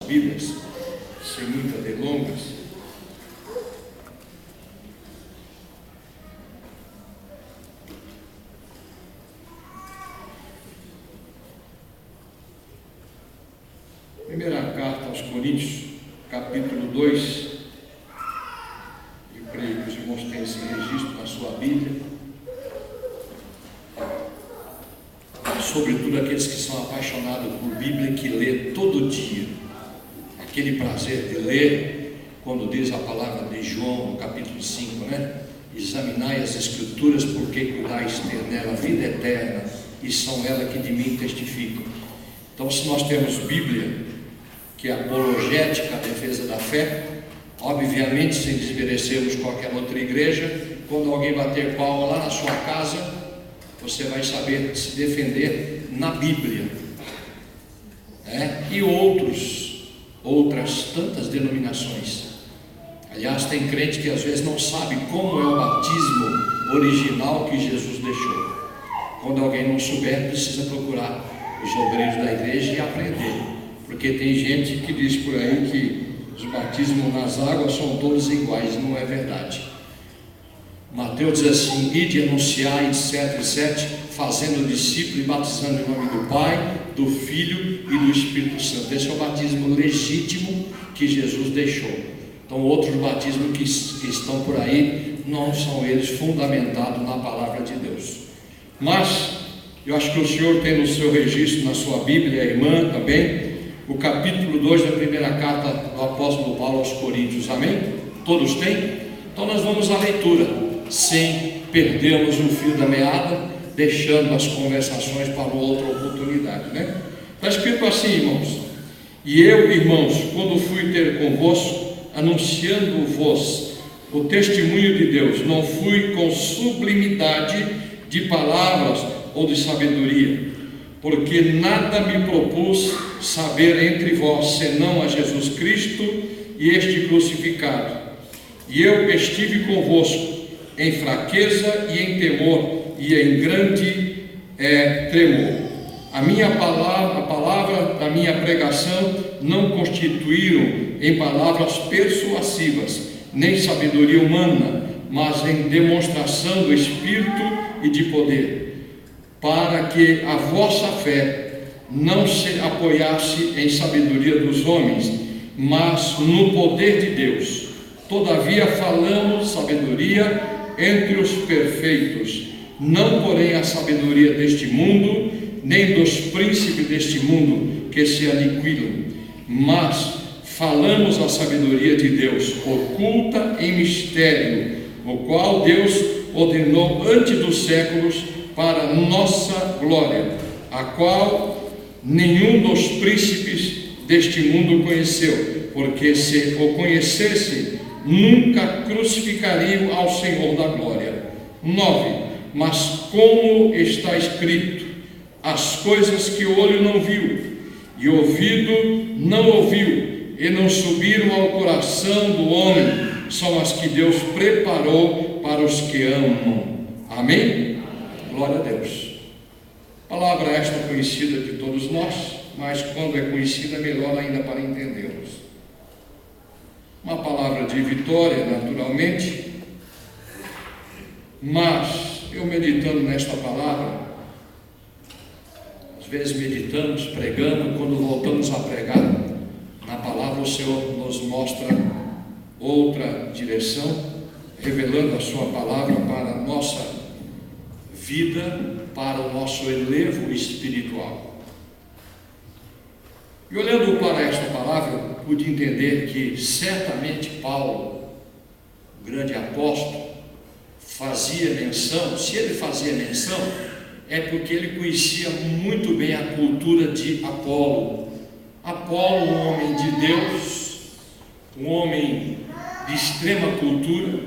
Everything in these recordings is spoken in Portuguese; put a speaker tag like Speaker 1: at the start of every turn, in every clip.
Speaker 1: Bíblias, sem muitas delongas. Primeira carta aos Coríntios, capítulo 2. Eu creio que os irmãos têm esse registro na sua Bíblia. Sobretudo aqueles que são apaixonados por Bíblia, que lê todo dia. Aquele prazer de ler, quando diz a palavra de João, no capítulo 5, né? Examinai as Escrituras, porque cuidais ter nela a vida eterna, e são elas que de mim testificam. Então, se nós temos Bíblia, que é apologética à defesa da fé, obviamente, sem desmerecermos qualquer outra igreja, quando alguém bater palma lá na sua casa, você vai saber se defender na Bíblia. E outras tantas denominações. Aliás, tem crente que às vezes não sabe como é o batismo original que Jesus deixou. Quando alguém não souber, precisa procurar os obreiros da igreja e aprender. Porque tem gente que diz por aí que os batismos nas águas são todos iguais. Não é verdade. Mateus diz assim: ide anunciar, etc, fazendo discípulo e batizando em nome do Pai, do Filho e do Espírito Santo. Esse é o batismo legítimo que Jesus deixou. Então, outros batismos que estão por aí não são eles fundamentados na palavra de Deus. Mas eu acho que o senhor tem no seu registro, na sua Bíblia, a irmã também, o capítulo 2 da primeira carta do apóstolo Paulo aos Coríntios. Amém? Todos têm? Então nós vamos à leitura, sem perdermos o fio da meada, deixando as conversações para outra oportunidade, né? Está escrito assim, irmãos: e eu, irmãos, quando fui ter convosco, anunciando-vos o testemunho de Deus, não fui com sublimidade de palavras ou de sabedoria, porque nada me propus saber entre vós, senão a Jesus Cristo e este crucificado. E eu estive convosco em fraqueza e em temor e em grande tremor. A palavra da minha pregação não constituíram em palavras persuasivas, nem sabedoria humana, mas em demonstração do Espírito e de poder, para que a vossa fé não se apoiasse em sabedoria dos homens, mas no poder de Deus. Todavia falamos sabedoria entre os perfeitos, não porém a sabedoria deste mundo, nem dos príncipes deste mundo que se aniquilam, mas falamos a sabedoria de Deus, oculta em mistério, o qual Deus ordenou antes dos séculos para nossa glória, a qual nenhum dos príncipes deste mundo conheceu, porque se o conhecesse, nunca crucificariam ao Senhor da glória. 9. Mas como está escrito, as coisas que o olho não viu, e o ouvido não ouviu, e não subiram ao coração do homem, são as que Deus preparou para os que amam. Amém? Glória a Deus. Palavra esta conhecida de todos nós, mas quando é conhecida, é melhor ainda para entendermos. Uma palavra de vitória, naturalmente, mas eu meditando nesta palavra, às vezes meditamos, pregamos, quando voltamos a pregar, na palavra o Senhor nos mostra outra direção, revelando a sua palavra para a nossa vida, para o nosso elevo espiritual. E olhando para esta palavra, pude entender que certamente Paulo, o grande apóstolo, fazia menção. Se ele fazia menção, é porque ele conhecia muito bem a cultura de Apolo. Apolo, um homem de Deus, um homem de extrema cultura,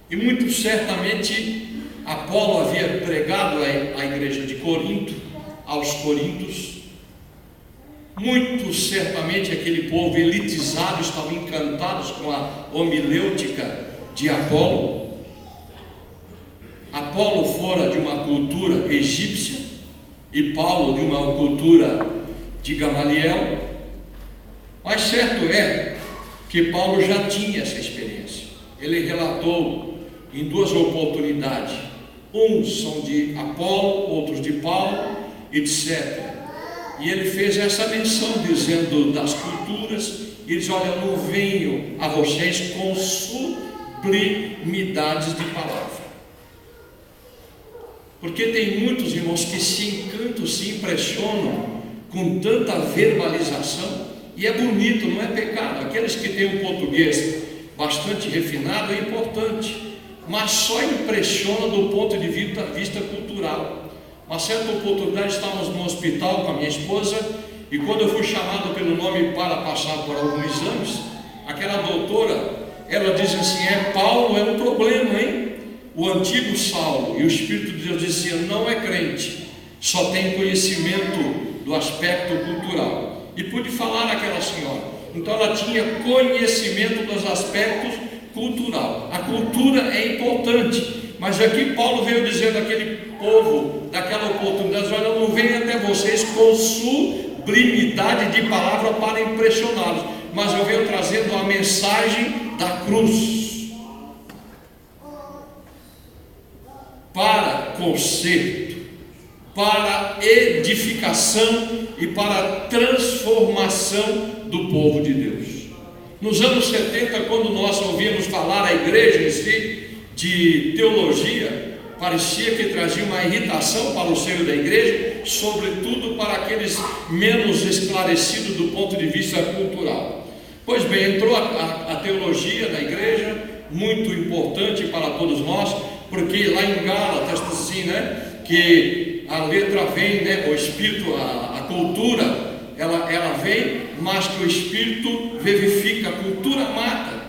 Speaker 1: e muito certamente Apolo havia pregado à igreja de Corinto, aos coríntios. Muito certamente aquele povo elitizado estavam encantados com a homiléutica de Apolo. Apolo fora de uma cultura egípcia e Paulo de uma cultura de Gamaliel. Mas certo é que Paulo já tinha essa experiência. Ele relatou em duas oportunidades. Uns são de Apolo, outros de Paulo, etc. E ele fez essa menção dizendo das culturas. E ele diz: olha, eu não venho a vocês com sublimidades de palavra. Porque tem muitos irmãos que se encantam, se impressionam com tanta verbalização. E é bonito, não é pecado. Aqueles que têm um português bastante refinado é importante, mas só impressiona do ponto de vista cultural. Uma certa oportunidade, estávamos no hospital com a minha esposa, e quando eu fui chamado pelo nome para passar por alguns exames, aquela doutora, ela diz assim: Paulo é um problema, hein? O antigo Saulo. E o Espírito de Deus dizia: não é crente, só tem conhecimento do aspecto cultural. E pude falar àquela senhora. Então ela tinha conhecimento dos aspectos cultural. A cultura é importante, mas aqui Paulo veio dizendo àquele povo, daquela oportunidade: olha, eu não venho até vocês com sublimidade de palavra para impressioná-los, mas eu venho trazendo a mensagem da cruz para conserto, para edificação e para transformação do povo de Deus. Nos anos 70, quando nós ouvíamos falar a igreja em si de teologia, parecia que trazia uma irritação para o seio da igreja, sobretudo para aqueles menos esclarecidos do ponto de vista cultural. Pois bem, entrou a teologia da igreja, muito importante para todos nós, porque lá em Gálatas está assim, que a letra vem, o Espírito, a cultura, ela vem, mas que o Espírito vivifica, a cultura mata.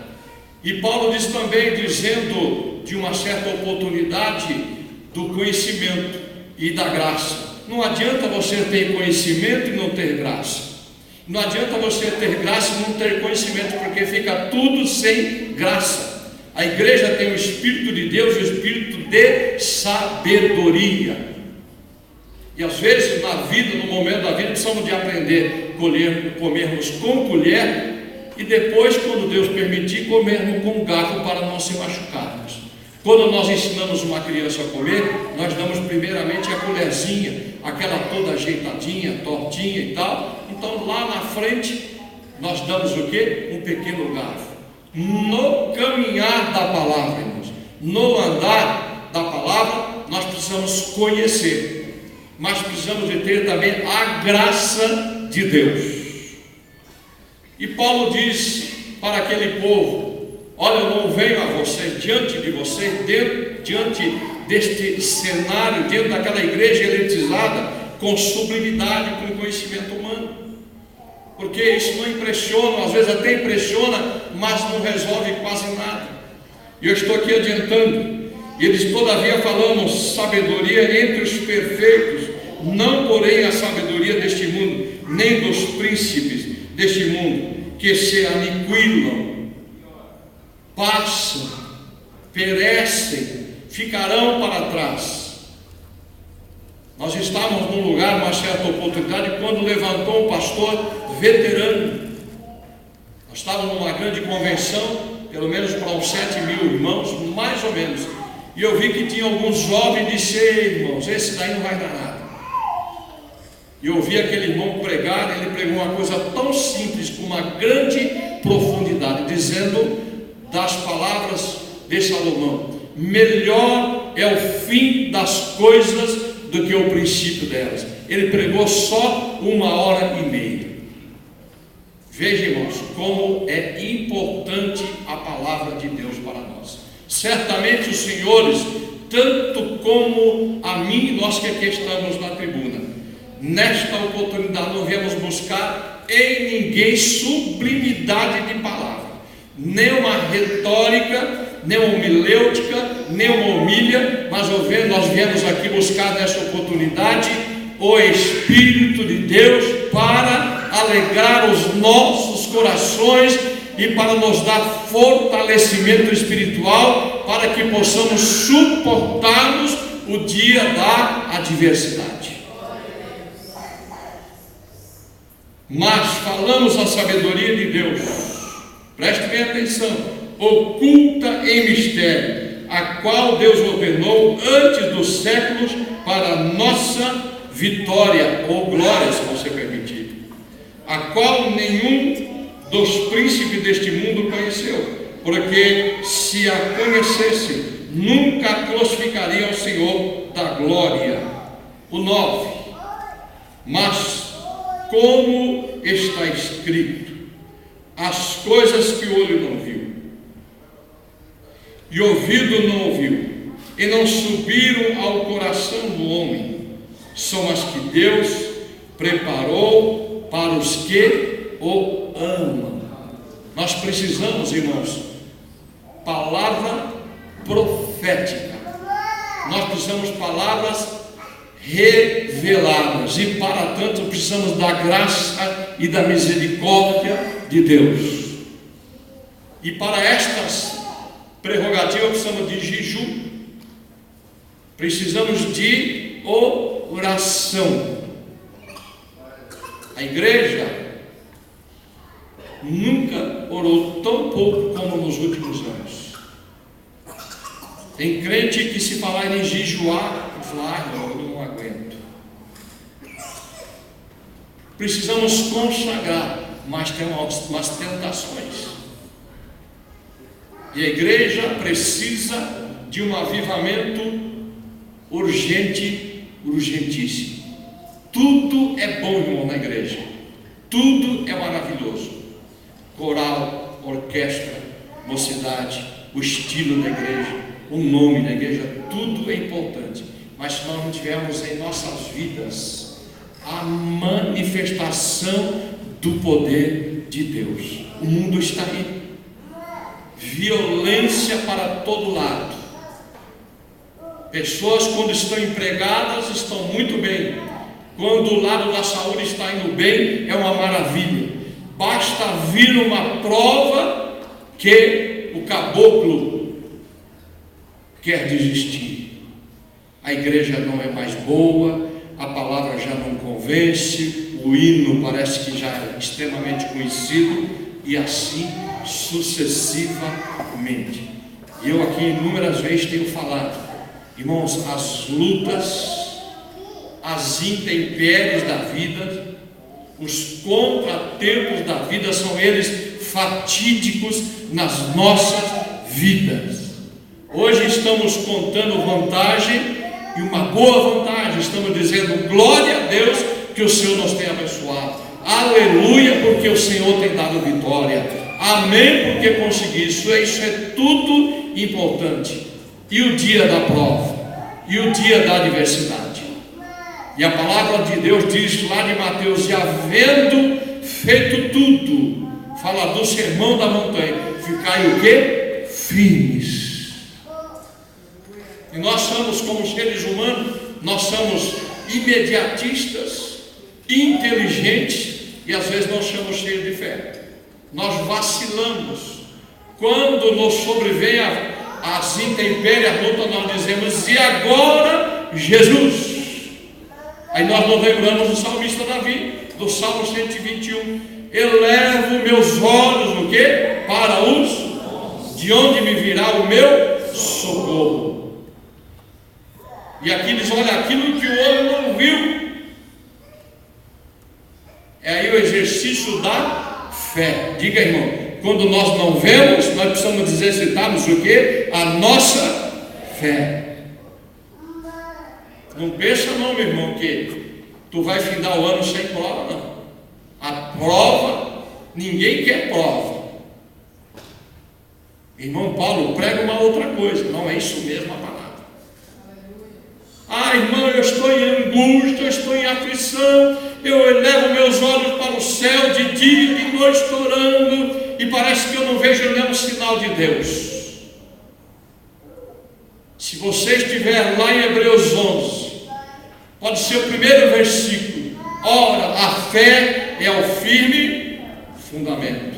Speaker 1: E Paulo diz também, dizendo de uma certa oportunidade do conhecimento e da graça. Não adianta você ter conhecimento e não ter graça. Não adianta você ter graça e não ter conhecimento, porque fica tudo sem graça. A igreja tem o Espírito de Deus, o Espírito de sabedoria. E às vezes na vida, no momento da vida, precisamos de aprender a comermos com colher, e depois, quando Deus permitir, comermos com garfo para não se machucarmos. Quando nós ensinamos uma criança a comer, nós damos primeiramente a colherzinha, aquela toda ajeitadinha, tortinha e tal. Então lá na frente nós damos o quê? Um pequeno garfo. No caminhar da palavra, irmãos, no andar da palavra, nós precisamos conhecer, mas precisamos de ter também a graça de Deus. E Paulo diz para aquele povo: olha, eu não venho a vocês, diante de vocês, diante deste cenário, dentro daquela igreja elitizada, com sublimidade, com conhecimento humano. Porque isso não impressiona, às vezes até impressiona, mas não resolve quase nada. E eu estou aqui adiantando. E eles todavia falamos sabedoria entre os perfeitos, não porém a sabedoria deste mundo, nem dos príncipes deste mundo, que se aniquilam, passam, perecem, ficarão para trás. Nós estávamos num lugar, numa certa oportunidade, quando levantou um pastor veterano. Nós estávamos numa grande convenção, pelo menos para uns 7.000 irmãos, mais ou menos. E eu vi que tinha alguns jovens e disse: irmãos, esse daí não vai dar nada. E eu ouvi aquele irmão pregar, ele pregou uma coisa tão simples, com uma grande profundidade, dizendo das palavras de Salomão: melhor é o fim das coisas do que o princípio delas. Ele pregou só 1h30. Veja, irmãos, como é importante a palavra de Deus para nós. Certamente os senhores, tanto como a mim, nós que aqui estamos na tribuna, nesta oportunidade não viemos buscar em ninguém sublimidade de palavra, nem uma retórica, nem uma humilêutica, nem uma humilha, mas nós viemos aqui buscar nesta oportunidade o Espírito de Deus para alegrar os nossos corações e para nos dar fortalecimento espiritual, para que possamos suportarmos o dia da adversidade. mas falamos a sabedoria de Deus, preste bem atenção, oculta em mistério, a qual Deus ordenou antes dos séculos para nossa vitória ou glória, se você permitir, a qual nenhum dos príncipes deste mundo conheceu, porque se a conhecesse, nunca crucificaria o Senhor da glória. O 9, mas como está escrito, as coisas que o olho não viu, e o ouvido não ouviu, e não subiram ao coração do homem, são as que Deus preparou para os que o amam. Nós precisamos, irmãos, palavra profética. Nós precisamos palavras reveladas, e para tanto precisamos da graça e da misericórdia de Deus. E para estas prerrogativas precisamos de jejum, precisamos de oração. A igreja nunca orou tão pouco como nos últimos anos. Tem crente que, se falar em jejuar, fala: eu não aguento. Precisamos consagrar, mas tem umas tentações. E a igreja precisa de um avivamento urgente, urgentíssimo. Tudo é bom, irmão, na igreja. Tudo é maravilhoso. Coral, orquestra, mocidade, o estilo da igreja, o nome da igreja, tudo é importante. Mas se nós não tivermos em nossas vidas a manifestação do poder de Deus, o mundo está aí. Violência para todo lado. Pessoas, quando estão empregadas, estão muito bem. Quando o lado da saúde está indo bem, é uma maravilha. Basta vir uma prova que o caboclo quer desistir. A igreja não é mais boa, a palavra já não convence, o hino parece que já é extremamente conhecido, e assim sucessivamente. E eu aqui inúmeras vezes tenho falado, irmãos, as lutas, as intempéries da vida, os contratempos da vida, são eles fatídicos nas nossas vidas. Hoje estamos contando vantagem, e uma boa vantagem, estamos dizendo glória a Deus que o Senhor nos tem abençoado, aleluia, porque o Senhor tem dado vitória, amém, porque consegui. Isso é tudo importante. E o dia da prova, e o dia da adversidade. E a palavra de Deus diz lá de Mateus: e havendo feito tudo, fala do sermão da montanha, ficai o quê? Firmes. E nós somos, como seres humanos, nós somos imediatistas, inteligentes, e às vezes nós somos cheios de fé. Nós vacilamos. Quando nos sobrevém as intempéries, a luta, nós dizemos: e agora, Jesus? Aí nós nos lembramos do salmista Davi, do Salmo 121. Elevo meus olhos no quê? Para os, de onde me virá o meu socorro. E aqui diz: olha, aquilo que o olho não viu. É aí o exercício da fé. Diga, irmão, quando nós não vemos, nós precisamos exercitarmos o quê? A nossa fé. Não pensa não, meu irmão, que tu vai findar o ano sem prova, não. A prova, ninguém quer prova. Irmão Paulo prega uma outra coisa. Não é isso mesmo a palavra. Ah, irmão, eu estou em angústia, eu estou em aflição, eu elevo meus olhos para o céu de dia e de noite orando, e parece que eu não vejo nenhum sinal de Deus. Se você estiver lá em Hebreus 11, pode ser o primeiro versículo. Ora, a fé é o firme fundamento.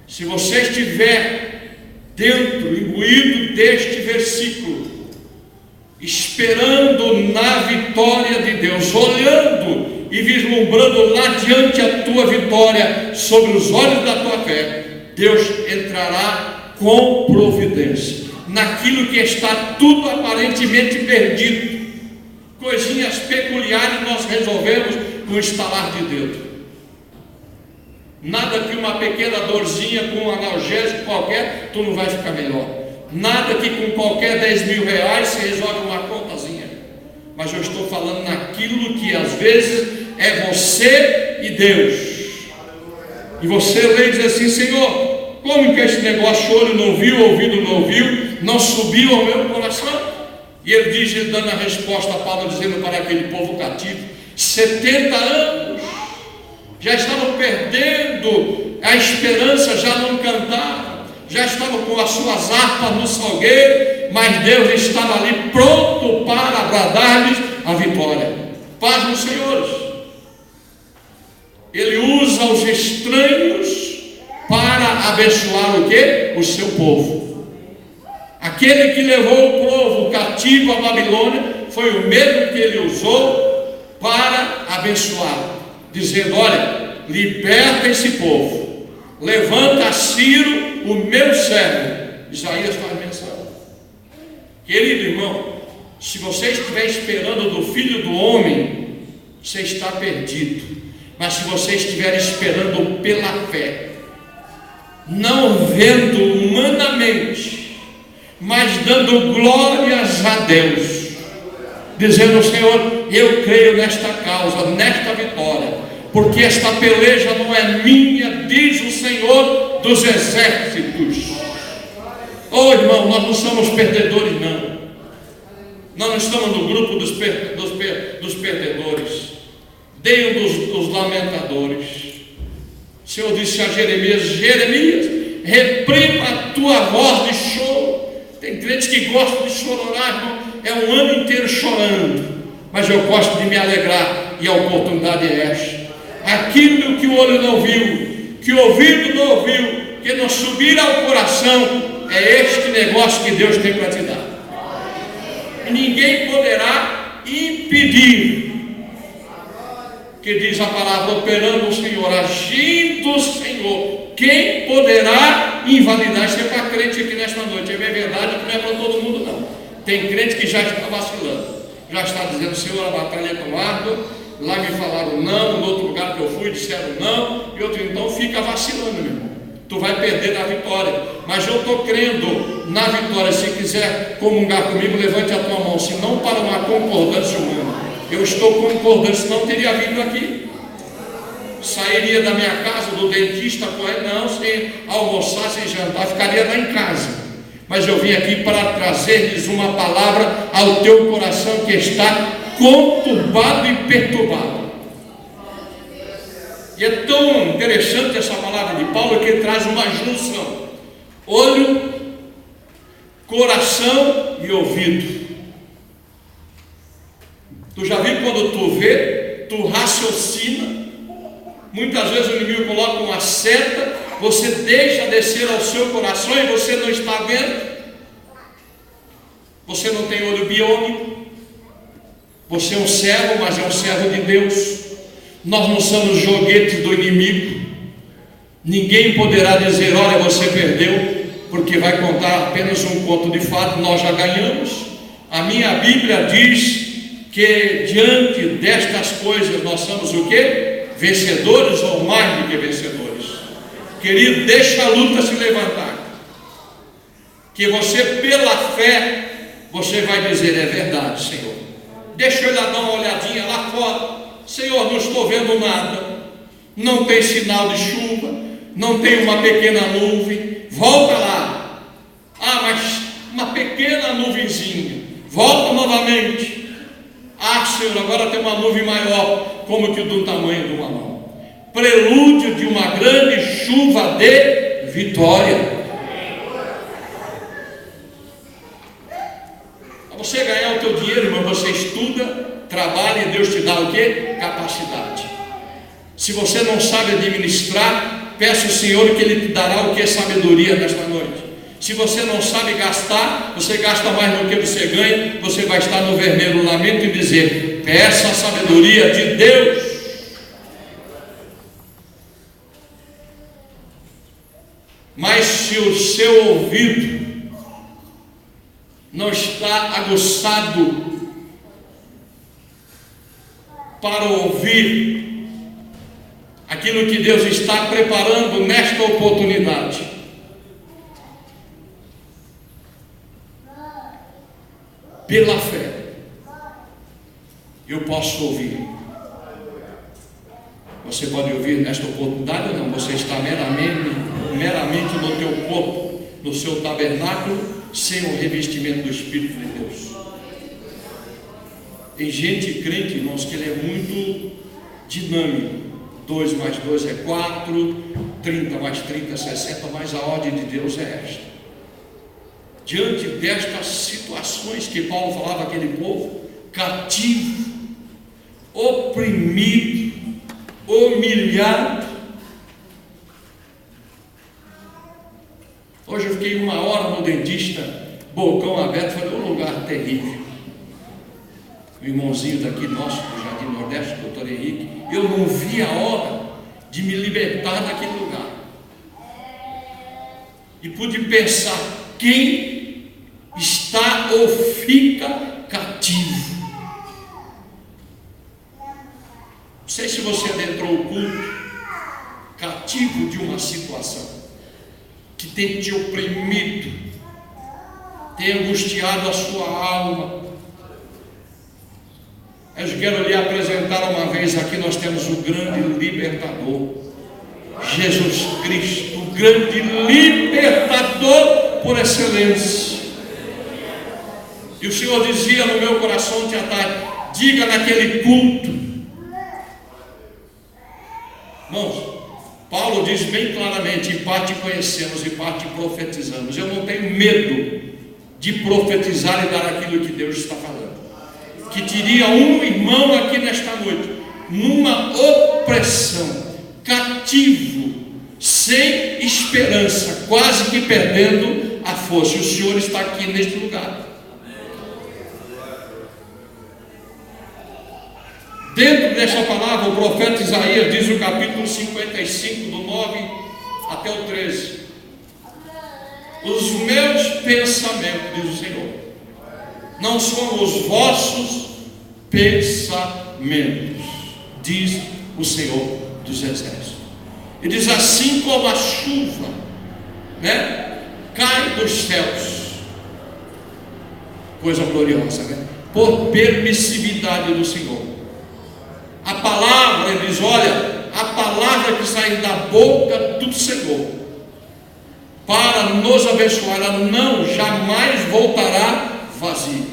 Speaker 1: Se você estiver dentro, imbuído deste versículo, esperando na vitória de Deus, olhando e vislumbrando lá diante a tua vitória sobre os olhos da tua fé, Deus entrará com providência naquilo que está tudo aparentemente perdido. Coisinhas peculiares nós resolvemos com um estalar de dedo. Nada que uma pequena dorzinha com um analgésico qualquer, tu não vai ficar melhor. Nada que com qualquer 10 mil reais se resolve uma contazinha. Mas eu estou falando naquilo que às vezes é você e Deus. E você lê e diz assim: Senhor, como que esse negócio olho não viu, ouvido não ouviu, não subiu ao meu coração? E ele diz, ele dando a resposta a Paulo, dizendo para aquele povo cativo: 70 anos já estavam perdendo a esperança, já não cantavam, já estavam com as suas harpas no salgueiro, mas Deus estava ali pronto para bradar-lhes a vitória. Paz nos senhores. Ele usa os estranhos para abençoar o quê? O seu povo. Aquele que levou o povo cativo à Babilônia foi o mesmo que ele usou para abençoar, dizendo: olha, liberta esse povo, levanta Ciro, o meu servo. Isaías faz menção. Querido irmão, se você estiver esperando do Filho do Homem, você está perdido. Mas se você estiver esperando pela fé, não vendo humanamente, mas dando glórias a Deus, dizendo: Senhor, eu creio nesta causa, nesta vitória, porque esta peleja não é minha, diz o Senhor dos exércitos. Oh irmão, nós não somos perdedores, não. Nós não estamos no grupo dos perdedores, nem dos lamentadores. O Senhor disse a Jeremias: Jeremias, reprima a tua voz de choro. Tem crentes que gostam de chorar, irmão, é um ano inteiro chorando, mas eu gosto de me alegrar, e a oportunidade é esta. Aquilo que o olho não viu, que o ouvido não ouviu, que não subir ao coração, é este negócio que Deus tem para te dar. E ninguém poderá impedir, que diz a palavra, operando o Senhor, agindo o Senhor, quem poderá invalidar? Isso é para crente aqui nesta noite. É verdade que não é para todo mundo, não. Tem crente que já está vacilando, já está dizendo: Senhor, a batalha é tão árdua, lá me falaram não, no outro lugar que eu fui disseram não, e outro. Então fica vacilando, meu irmão. Tu vai perder na vitória. Mas eu estou crendo na vitória. Se quiser comungar comigo, levante a tua mão. Se não para uma concordância humana, eu estou concordando, senão teria vindo aqui. Sairia da minha casa, do dentista, não, sem almoçar, sem jantar, ficaria lá em casa. Mas eu vim aqui para trazer-lhes uma palavra ao teu coração que está conturbado e perturbado. E é tão interessante essa palavra de Paulo, que ele traz uma junção: olho, coração e ouvido. Tu já viu quando tu vê, tu raciocina. Muitas vezes o inimigo coloca uma seta, você deixa descer ao seu coração e você não está vendo. Você não tem olho biônico. Você é um servo, mas é um servo de Deus. Nós não somos joguetes do inimigo. Ninguém poderá dizer: olha, você perdeu, porque vai contar apenas um conto de fato. Nós já ganhamos. A minha Bíblia diz que diante destas coisas nós somos o quê? Vencedores, ou mais do que vencedores. Querido, deixa a luta se levantar, que você, pela fé, você vai dizer: é verdade, Senhor. Deixa eu ir lá dar uma olhadinha lá fora. Senhor, não estou vendo nada, não tem sinal de chuva, não tem uma pequena nuvem. Volta lá. Ah, mas uma pequena nuvenzinha. Volta novamente. Ah, Senhor, agora tem uma nuvem maior, como que do tamanho de uma mão. Prelúdio de uma grande chuva de vitória. Para você ganhar o teu dinheiro, irmão, você estuda, trabalha, e Deus te dá o quê? Capacidade. Se você não sabe administrar, peça ao Senhor que Ele te dará o que? Sabedoria nesta noite. Se você não sabe gastar, você gasta mais do que você ganha, você vai estar no vermelho lamento e dizer: peça a sabedoria de Deus. Mas se o seu ouvido não está aguçado para ouvir aquilo que Deus está preparando nesta oportunidade, pela fé, eu posso ouvir. Você pode ouvir nesta oportunidade ou não? Você está meramente no teu corpo, no seu tabernáculo, sem o revestimento do Espírito de Deus. Tem gente crente, irmãos, que ele é muito dinâmico. 2 mais 2 é 4, 30 mais 30 é 60, mas a ordem de Deus é esta. Diante destas situações que Paulo falava àquele povo, cativo, oprimido, humilhado. Hoje eu fiquei 1 hora no dentista, bocão aberto, foi um lugar terrível. O irmãozinho daqui nosso, do Jardim Nordeste, o doutor Henrique, eu não vi a hora de me libertar daquele lugar. E pude pensar, quem está ou fica cativo? Não sei se você adentrou o culto cativo de uma situação que tem te oprimido, tem angustiado a sua alma. Eu quero lhe apresentar uma vez aqui, nós temos o grande libertador, Jesus Cristo, o grande libertador por excelência. E o Senhor dizia no meu coração ontem à tarde, diga naquele culto, irmãos, Paulo diz bem claramente, em parte conhecemos e parte profetizamos. Eu não tenho medo de profetizar e dar aquilo que Deus está falando. Que teria um irmão aqui nesta noite, numa opressão, cativo, sem esperança, quase que perdendo a força. O Senhor está aqui neste lugar. Dentro desta palavra, o profeta Isaías diz no capítulo 55, do 9 até o 13: os meus pensamentos, diz o Senhor, não são os vossos pensamentos, diz o Senhor dos Exércitos. E diz assim como a chuva, cai dos céus, coisa gloriosa, por permissividade do Senhor. A palavra, ele diz, olha, a palavra que sai da boca do Senhor para nos abençoar, ela não jamais voltará vazia.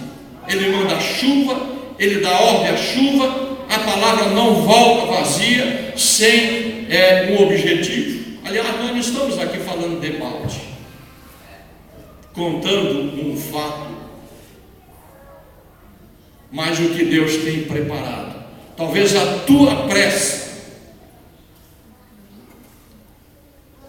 Speaker 1: Ele manda a chuva, ele dá ordem à chuva, a palavra não volta vazia, sem um objetivo. Aliás, nós não estamos aqui falando de balde, contando um fato, mas o que Deus tem preparado. Talvez a tua pressa,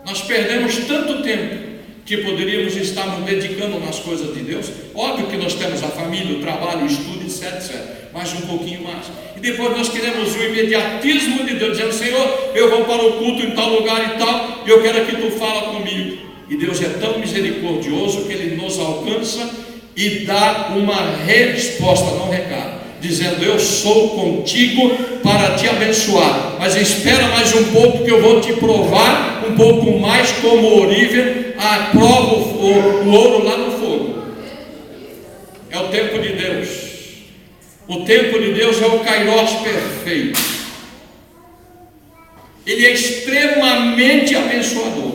Speaker 1: nós perdemos tanto tempo que poderíamos estar nos dedicando nas coisas de Deus. Óbvio que nós temos a família, o trabalho, o estudo, etc, mas um pouquinho mais. E depois nós queremos o imediatismo de Deus, dizendo, Senhor, eu vou para o culto em tal lugar e tal, e eu quero que tu fala comigo. E Deus é tão misericordioso que Ele nos alcança e dá uma resposta, não recado, dizendo, eu sou contigo para te abençoar, mas espera mais um pouco que eu vou te provar um pouco mais, como Olívia prova o ouro lá no fogo. É o tempo de Deus. O tempo de Deus é o Kairos perfeito. Ele é extremamente abençoador,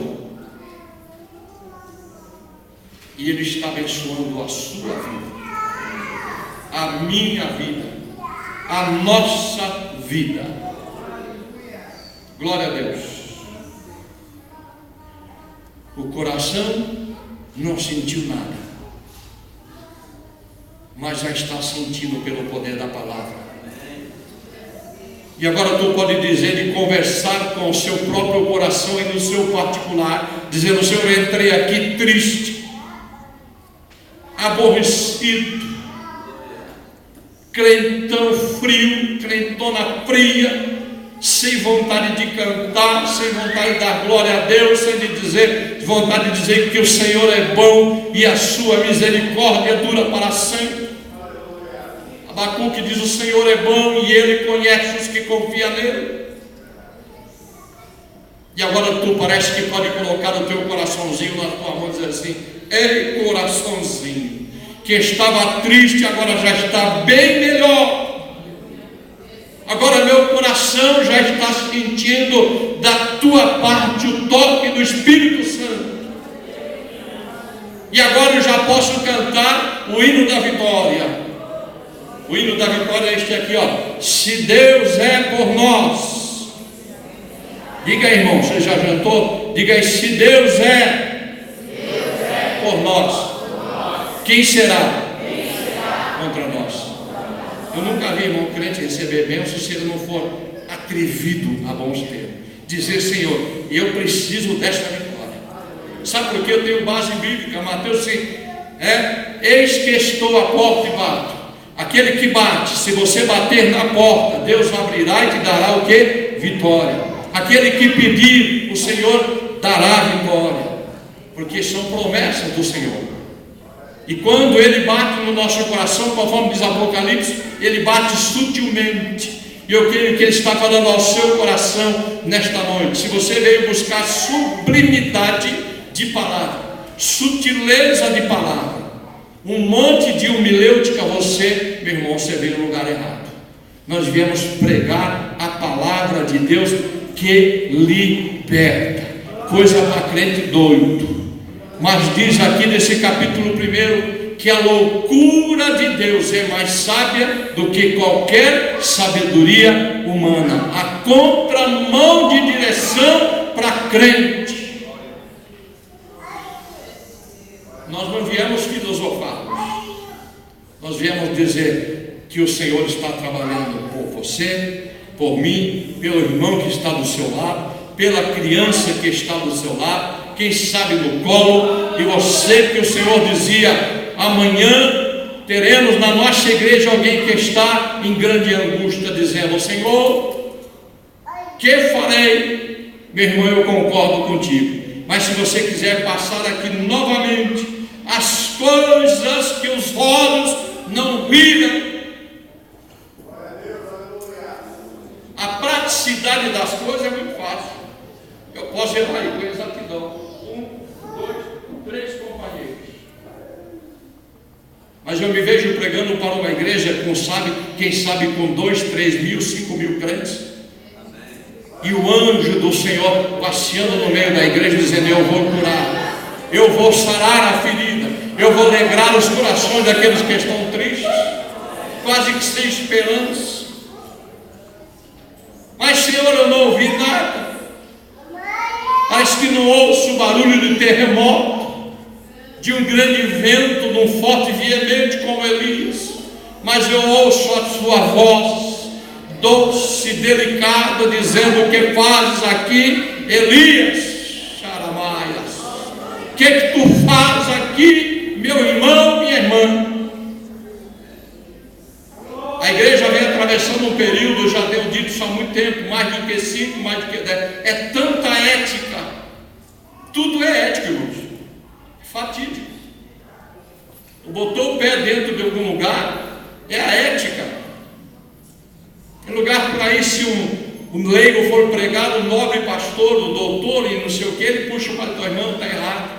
Speaker 1: e Ele está abençoando a sua vida, a minha vida, a nossa vida. Glória a Deus. O coração não sentiu nada, mas já está sentindo pelo poder da palavra. E agora tu pode dizer de conversar com o seu próprio coração e no seu particular, dizendo, Senhor, eu entrei aqui triste, aborrecido, crentão frio, crentona fria, sem vontade de cantar, sem vontade de dar glória a Deus, sem vontade de dizer que o Senhor é bom e a sua misericórdia dura para sempre. Abacuque diz: o Senhor é bom e Ele conhece os que confiam nele. E agora tu parece que pode colocar o teu coraçãozinho na tua mão e dizer assim: ei, coraçãozinho, que estava triste, agora já está bem melhor. Agora meu coração já está sentindo da tua parte o toque do Espírito Santo. E agora eu já posso cantar o hino da vitória. O hino da vitória é este aqui, ó: se Deus é por nós. Diga aí, irmão, você já jantou? Diga aí: se Deus é por nós, quem será contra nós? Eu nunca vi, irmão, crente receber bênção se ele não for atrevido a bons termos. Dizer: Senhor, eu preciso desta vitória. Sabe por que eu tenho base bíblica? Mateus 5. Eis que estou à porta e bato. Aquele que bate, se você bater na porta, Deus abrirá e te dará o que? Vitória. Aquele que pedir, o Senhor dará vitória, porque são promessas do Senhor. E quando Ele bate no nosso coração, conforme diz Apocalipse, Ele bate sutilmente. E eu creio que Ele está falando ao seu coração nesta noite. Se você veio buscar sublimidade de palavra, sutileza de palavra, um monte de humilêutica, você, meu irmão, você veio no lugar errado. Nós viemos pregar a palavra de Deus que liberta, coisa para crente doido. Mas diz aqui nesse capítulo 1 que a loucura de Deus é mais sábia do que qualquer sabedoria humana. A contramão de direção para crente. Nós não viemos filosofar, nós viemos dizer que o Senhor está trabalhando por você, por mim, pelo irmão que está do seu lado, pela criança que está do seu lado, quem sabe no colo, e você, que o Senhor dizia: amanhã teremos na nossa igreja alguém que está em grande angústia, dizendo: Senhor, que farei? Meu irmão, eu concordo contigo, mas se você quiser passar aqui novamente as coisas que os olhos não viram, a praticidade das coisas é muito fácil. Eu posso errar aí com exatidão. 1, 2, 3 companheiros. Mas eu me vejo pregando para uma igreja com, quem sabe com 2, 3 mil, 5 mil crentes. E o anjo do Senhor passeando no meio da igreja, dizendo: eu vou curar, eu vou sarar a ferida, eu vou alegrar os corações daqueles que estão tristes, quase que sem esperança. Mas, Senhor, eu não ouvi nada. Parece que não ouço o barulho de terremoto, de um grande vento, de um forte e veemente como Elias, mas eu ouço a sua voz doce e delicada, dizendo: o que fazes aqui, Elias? Charamaias, o que tu fazes aqui, meu irmão, minha irmã? A igreja vem atravessando um período, já tenho dito isso há muito tempo, mais do que 5, mais do que 10. É tanta ética, tudo é ética, irmãos. É fatídico. Tu botou o pé dentro de algum lugar, é a ética. Tem lugar por aí, se um leigo for pregar, o nobre pastor, o doutor e não sei o que, ele puxa o paletó: irmão, está errado.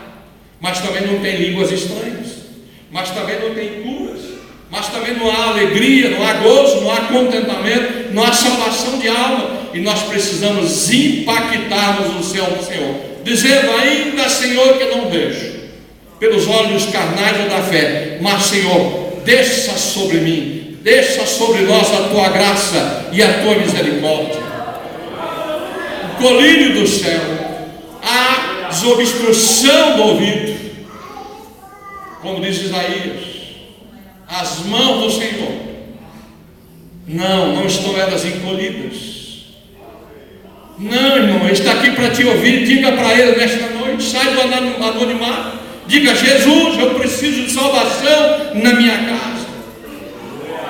Speaker 1: Mas também não tem línguas estranhas, mas também não tem curas, mas também não há alegria, não há gozo, não há contentamento, não há salvação de alma. E nós precisamos impactarmos o céu do Senhor, dizendo: ainda, Senhor, que não vejo pelos olhos carnais ou da fé, mas, Senhor, desça sobre mim, desça sobre nós a tua graça e a tua misericórdia. O colírio do céu, a desobstrução do ouvido, como diz Isaías, as mãos do Senhor, não estão elas encolhidas. Não, irmão, Ele está aqui para te ouvir. Diga para Ele nesta noite, sai do anonimato, diga: Jesus, eu preciso de salvação na minha casa.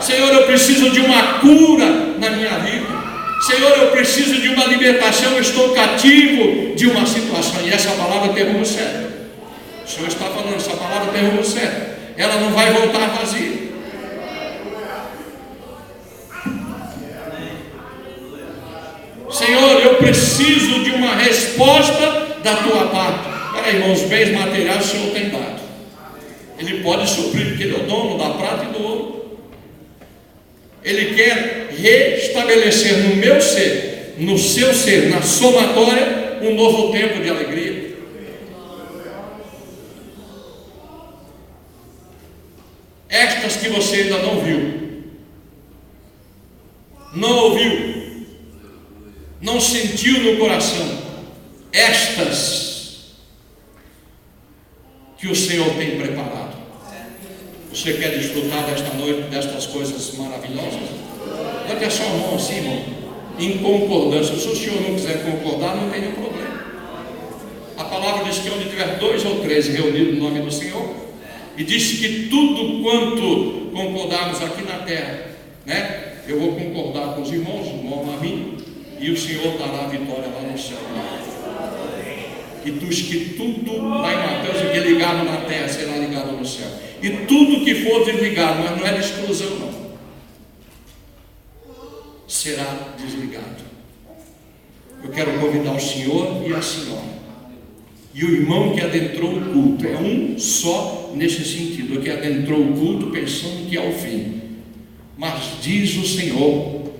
Speaker 1: Senhor, eu preciso de uma cura na minha vida. Senhor, eu preciso de uma libertação, eu estou cativo de uma situação. E essa palavra tem rumo certo. O Senhor está falando, essa palavra tem rumo certo. Ela não vai voltar vazia. Senhor, eu preciso de uma resposta da tua parte. Olha, irmãos, bens materiais o Senhor tem dado. Ele pode suprir, porque Ele é o dono da prata e do ouro. Ele quer restabelecer no meu ser, no seu ser, na somatória, um novo tempo de alegria. Estas que você ainda não viu, não ouviu, não sentiu no coração, estas que o Senhor tem preparado. Você quer desfrutar desta noite, destas coisas maravilhosas? Levante a sua mão assim, irmão, em concordância. Se o Senhor não quiser concordar, não tem nenhum problema. A palavra diz que onde tiver 2 ou 3 reunidos no nome do Senhor, e disse que tudo quanto concordarmos aqui na terra, né? Eu vou concordar com os irmãos, a mim, e o Senhor dará a vitória lá no céu. E diz que tudo, lá em Mateus, o que é ligado na terra será ligado no céu. E tudo que for desligado, mas não é de exclusão não, será desligado. Eu quero convidar o senhor e a senhora, e o irmão que adentrou o culto, é um só nesse sentido, que adentrou o culto pensando que é o fim, mas diz o Senhor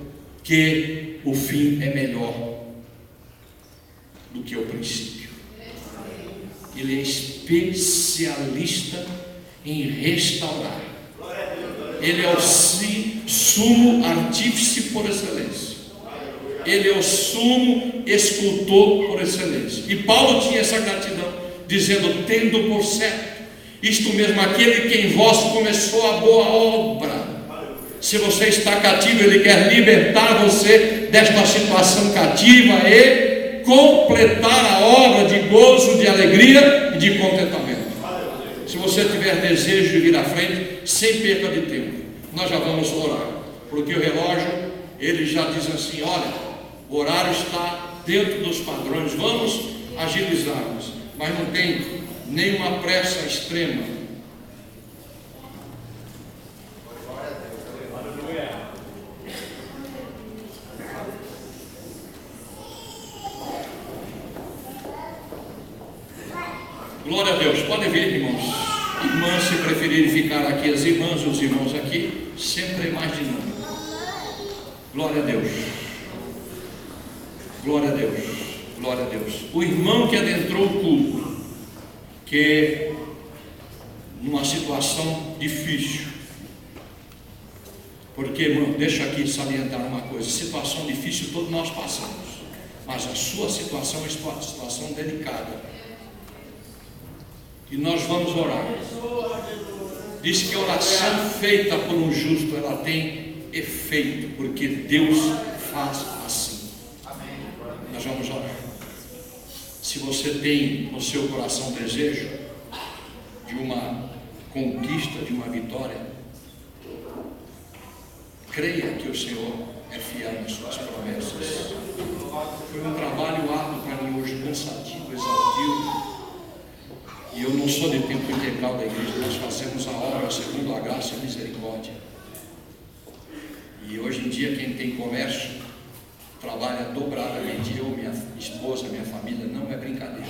Speaker 1: que o fim é melhor do que o princípio. Ele é especialista em restaurar. Ele é o sumo artífice por excelência. Ele é o sumo escultor por excelência. E Paulo tinha essa gratidão, dizendo: tendo por certo, isto mesmo, aquele que em vós começou a boa obra. Se você está cativo, Ele quer libertar você desta situação cativa e completar a obra de gozo, de alegria e de contentamento. Se você tiver desejo de vir à frente, sem perca de tempo, nós já vamos orar, porque o relógio, ele já diz assim: olha, o horário está dentro dos padrões, vamos agilizarmos, mas não tem nenhuma pressa extrema. Glória a Deus. Podem vir, irmãos. Irmãs, se preferirem ficar aqui, as irmãs e os irmãos aqui, sempre é mais dinâmico. Glória a Deus. Glória a Deus. Glória a Deus. O irmão que adentrou o culto, que numa situação difícil, porque, irmão, deixa aqui salientar uma coisa: situação difícil todos nós passamos, mas a sua situação é uma situação delicada. E nós vamos orar. Diz que a oração feita por um justo, ela tem efeito, porque Deus faz assim. Nós vamos orar. Se você tem no seu coração desejo de uma conquista, de uma vitória, creia que o Senhor é fiel nas suas promessas. Foi um trabalho árduo para mim hoje, cansativo, exaustivo. E eu não sou de tempo integral da igreja, nós fazemos a obra segundo a graça e a misericórdia. E hoje em dia quem tem comércio trabalha dobradamente. Eu, minha esposa, minha família, não é brincadeira.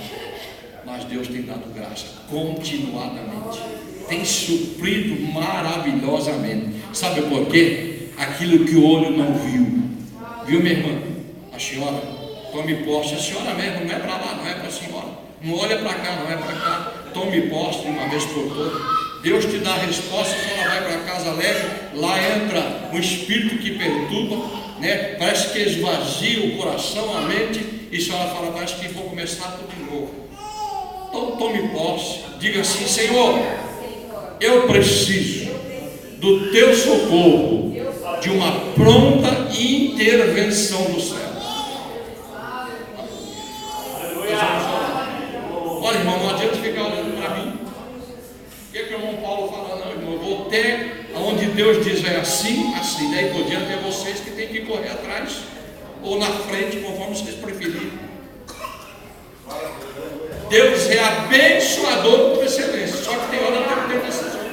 Speaker 1: Mas Deus tem dado graça continuadamente, tem suprido maravilhosamente. Sabe por quê? Aquilo que o olho não viu. Viu, minha irmã? A senhora, tome posse. A senhora mesmo, não é para lá, não é para a senhora. Não olha para cá, não é para cá. Tome posse de uma vez por todas. Deus te dá a resposta, a senhora vai para casa leve. Lá entra um espírito que perturba, né? Parece que esvazia o coração, a mente. E a senhora fala: parece que vou começar tudo de novo. Então tome posse. Diga assim: Senhor, eu preciso do teu socorro, de uma pronta intervenção do céu. Olha, irmão, não adianta ficar olhando para mim. O que o irmão Paulo fala? Não, irmão, eu vou até onde Deus diz é assim, assim. Daí por diante é vocês que tem que correr atrás. ou na frente, conforme vocês preferirem. Deus é abençoador por excelência, só que tem hora que tem que ter decisão.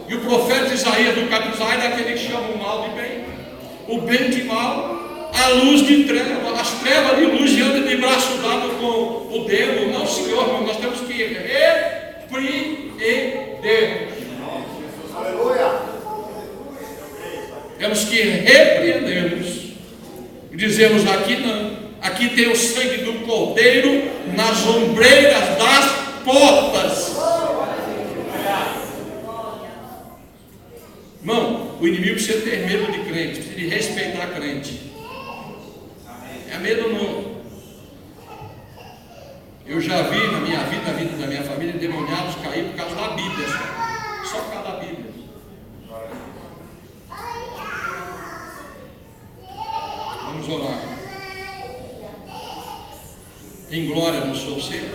Speaker 1: E o profeta Isaías do capítulo é daquele que chama o mal de bem, o bem de mal, a luz de treva, as trevas de luz e anda de braço dado com o dedo. Não, Senhor, nós temos que repreender. Temos que repreendê-los e dizemos: aqui não, aqui tem o sangue do Cordeiro nas ombreiras das portas. Irmão, o inimigo precisa ter medo de crente, precisa de respeitar crente. É medo não. Eu já vi na minha vida, na vida da minha família, endemoniados cair por causa da Bíblia, só por causa da Bíblia. Vamos orar. Em glória no seu ser.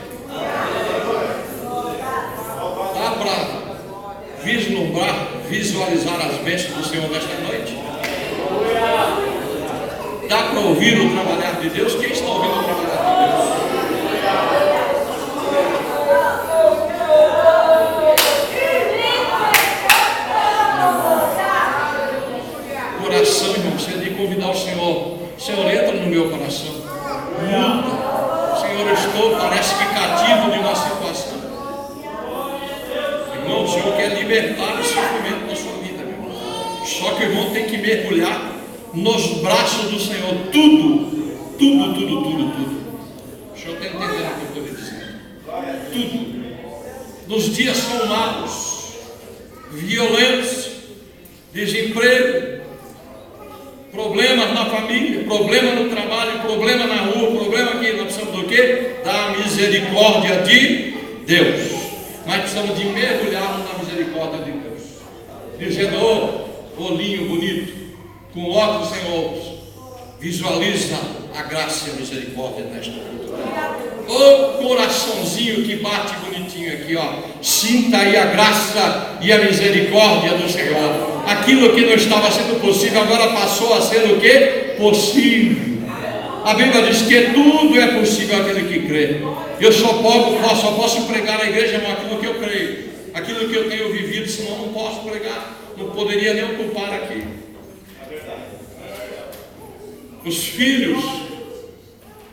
Speaker 1: Dá para vislumbrar, visualizar as bênçãos do Senhor nesta noite? Dá para ouvir o trabalhar de Deus? Quem está ouvindo o trabalhar de Deus? Coração, irmão, precisa de convidar o Senhor. Senhor, entra no meu coração. Muda. Senhor, eu estou, parece que cativo de uma situação. Irmão, o Senhor quer libertar o sofrimento da sua vida, meu irmão. Só que o irmão tem que mergulhar nos braços do Senhor. Tudo. O Senhor está entendendo o que eu estou lhe dizendo. Tudo. Nos dias são maus, violentos, desemprego, problemas na família, problema no trabalho, problema na rua, problema aqui. Nós precisamos do quê? Da misericórdia de Deus. Mas precisamos de mergulhar na misericórdia de Deus, dizendo: ô olhinho bonito, com óculos sem óculos, visualiza a graça e a misericórdia nesta cultura. Ô coraçãozinho que bate bonitinho aqui, ó, sinta aí a graça e a misericórdia do Senhor. Aquilo que não estava sendo possível agora passou a ser o que? Possível. A Bíblia diz que tudo é possível àquele que crê. Eu só posso pregar na igreja aquilo que eu creio, aquilo que eu tenho vivido, senão não posso pregar, não poderia nem ocupar aqui. Os filhos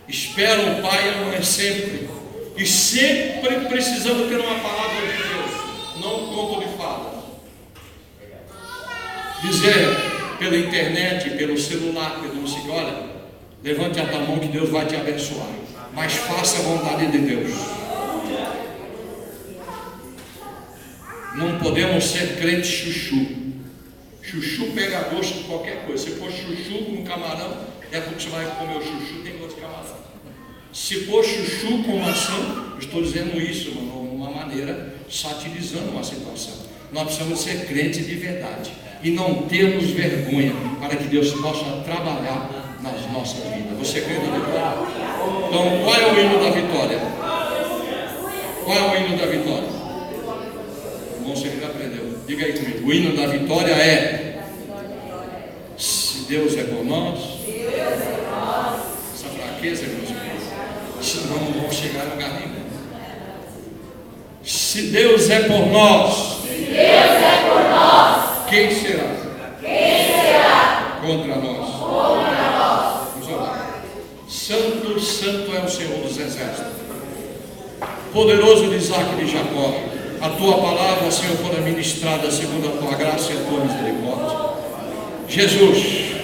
Speaker 1: esperam o pai e a mãe sempre, e sempre precisando ter uma palavra de Deus, não um conto de fadas. Dizer pela internet, pelo celular, pelo não sei, olha, levante a tua mão que Deus vai te abençoar, mas faça a vontade de Deus. Não podemos ser crentes chuchu. Chuchu pega gosto de qualquer coisa. Se for chuchu com camarão, é porque você vai comer o chuchu, tem gosto de camarão. Se for chuchu com maçã, estou dizendo isso de uma maneira satirizando uma situação. Nós precisamos ser crentes de verdade e não termos vergonha, para que Deus possa trabalhar nas nossas vidas. Você crê na vitória? Então, qual é o hino da vitória? Qual é o hino da vitória? Você já aprendeu. Diga aí comigo. O hino da vitória é: se Deus é por nós, essa fraqueza, meus irmãos, senão não vão chegar no lugar nenhum. Se Deus é por nós, quem será? Contra nós? Vamos orar. Santo, santo é o Senhor dos exércitos, poderoso de Isaac e de Jacó. A tua palavra, Senhor, fora ministrada segundo a tua graça e a tua misericórdia. Jesus,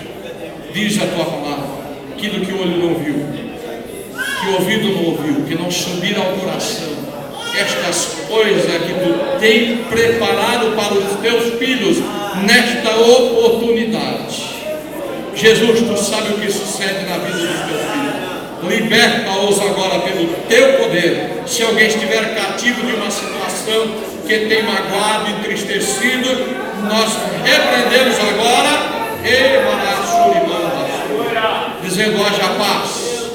Speaker 1: diz a tua palavra, aquilo que o olho não viu, que o ouvido não ouviu, que não subiram ao coração, estas coisas que tu tem preparado para os teus filhos nesta oportunidade. Jesus, tu sabe o que sucede na vida dos teus filhos. Liberta-os agora pelo teu poder. Se alguém estiver cativo de uma situação que tem magoado, entristecido, nós repreendemos agora, dizendo: haja paz,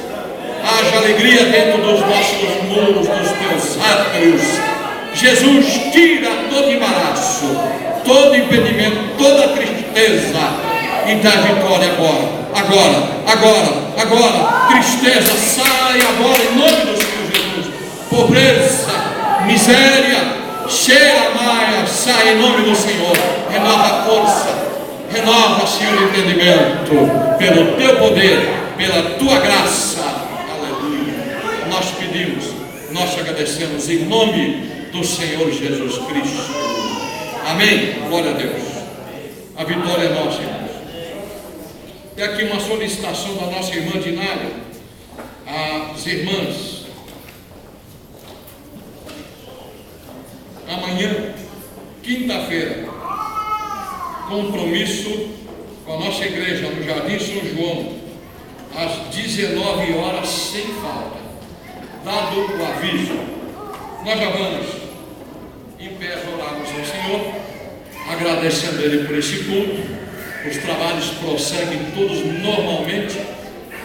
Speaker 1: haja alegria dentro dos nossos muros, dos teus átrios. Jesus, tira todo embaraço, todo impedimento, toda tristeza, Exato. E dá vitória agora. Tristeza, sai agora em nome do Senhor Jesus. Pobreza, miséria, cheira maia, sai em nome do Senhor. Renova a força, renova, Senhor, o entendimento, pelo teu poder, pela tua graça. Aleluia. Nós pedimos, nós te agradecemos em nome do Senhor Jesus Cristo. Amém. Glória a Deus. A vitória é nossa, irmãos. E aqui uma solicitação da nossa irmã Dinária, as irmãs. Amanhã, quinta-feira, compromisso com a nossa igreja no Jardim São João, às 19 horas, sem falta. Dado o aviso, nós já vamos em pé orarmos ao Senhor, agradecendo Ele por esse culto. Os trabalhos prosseguem todos normalmente.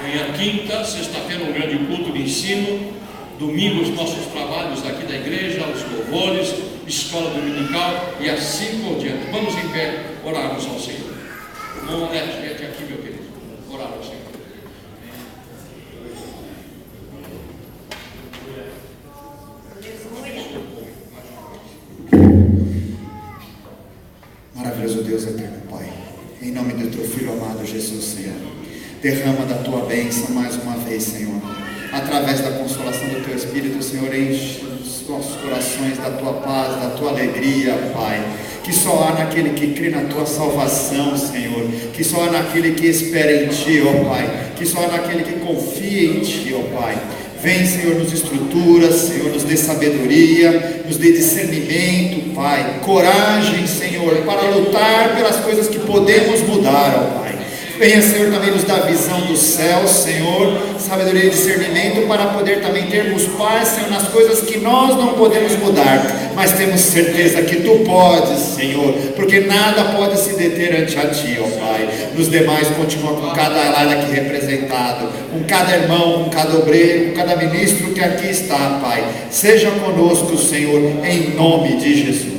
Speaker 1: Amanhã, quinta, sexta-feira, um grande culto de ensino. Domingo, os nossos trabalhos aqui da igreja, os louvores, escola dominical e assim por diante. Vamos em pé orarmos ao Senhor. Irmão Neto, vem aqui, meu querido, orar ao Senhor.
Speaker 2: Maravilhoso Deus eterno, Pai, em nome do teu Filho amado Jesus, Senhor, derrama da tua bênção mais uma vez, Senhor, através da consolação do teu Espírito, Senhor, enche os nossos corações da tua paz, da tua alegria, Pai, que só há naquele que crê na tua salvação, Senhor, que só há naquele que espera em ti, ó Pai, que só há naquele que confia em ti, ó Pai. Vem, Senhor, nos estrutura, Senhor, nos dê sabedoria, nos dê discernimento, Pai, coragem, Senhor, para lutar pelas coisas que podemos mudar, ó Pai. Venha, Senhor, também nos dar visão dos céus, Senhor, sabedoria e discernimento para poder também termos paz, Senhor, nas coisas que nós não podemos mudar, mas temos certeza que Tu podes, Senhor, porque nada pode se deter ante a Ti, ó Pai. Nos demais, continua com cada lar aqui representado, com cada irmão, com cada obreiro, com cada ministro que aqui está, Pai. Seja conosco, Senhor, em nome de Jesus.